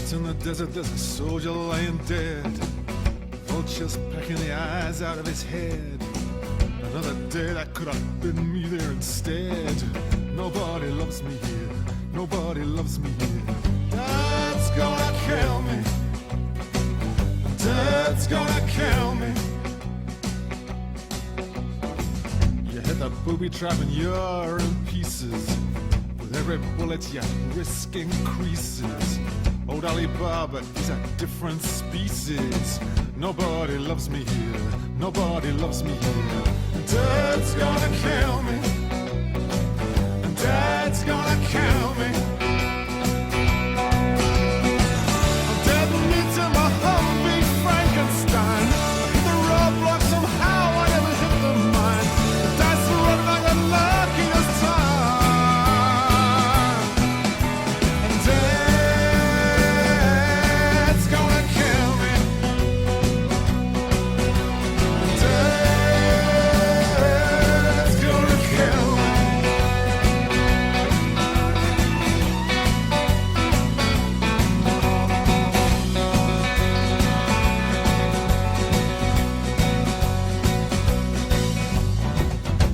Out in the desert there's a soldier lying dead, vultures pecking the eyes out of his head. Another day that could have been me there instead. Nobody loves me here, nobody loves me here. Dad's gonna kill me, Dad's gonna kill me. You hit the booby trap and you're in pieces. With every bullet your risk increases. Old Alibaba, he's a different species. Nobody loves me here, nobody loves me here. Dad's gonna kill me, Dad's gonna kill me. I'm dead meat in my Humvee Frankenstein. I hit the roadblock somehow, I never hit the mine. The dice are running like the luckiest time. And Dad's gonna kill me. Dad's gonna kill me.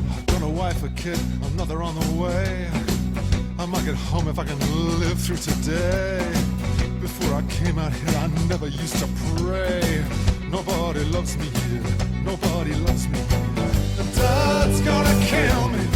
I've got a wife, a kid, another on the way. I might get home if I can live through today. Before I came out here, I never used to pray. Nobody loves me here, nobody loves me here. And Dad's gonna kill me.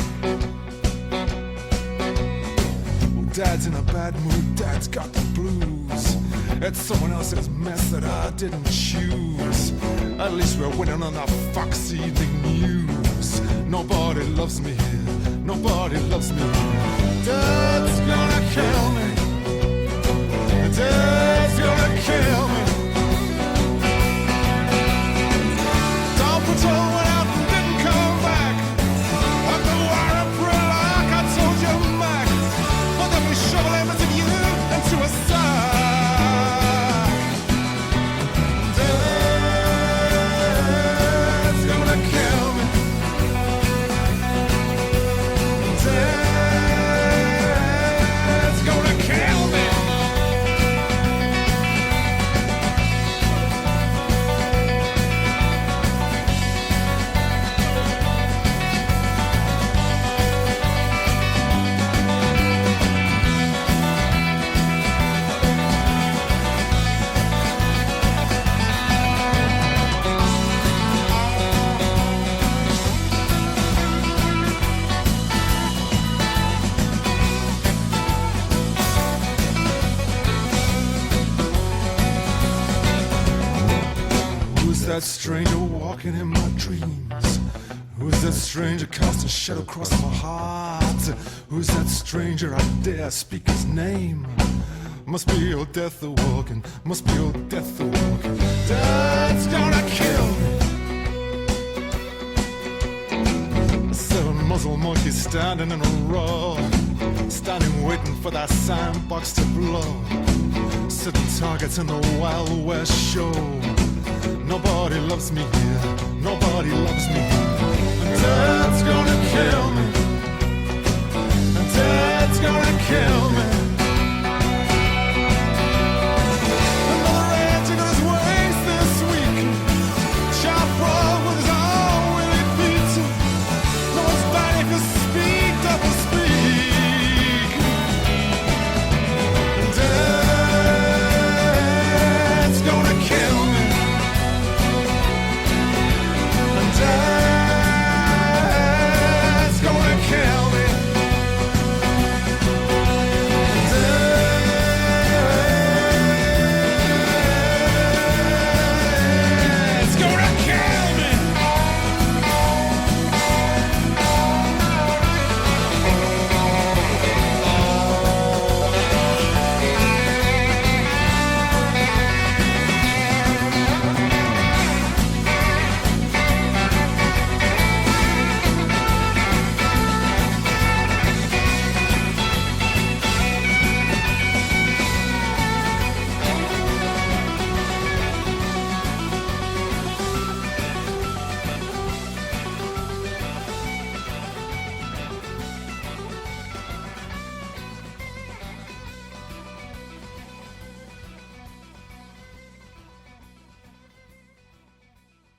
Well, Dad's in a bad mood, Dad's got the blues. It's someone else's mess that I didn't choose. At least we're winning on the Fox Evening News. Nobody loves me here, nobody loves me here. Dad's gonna kill me, Dad's gonna kill me. Dawn Patrol went out and didn't come back. I'm the wire and pray like I told you, Mac. But they'll be shoveling bits of you into a sack. Dad's gonna kill me. Dad's gonna kill me. Who's that stranger walking in my dreams? Who's that stranger casting shadow across my heart? Who's that stranger I dare speak his name? Must be old death a walking, must be old death a walking. Dad's gonna kill me. 7 muzzle monkeys standing in a row, standing waiting for that sandbox to blow. Sitting targets in the Wild West show. Nobody loves me here, nobody loves me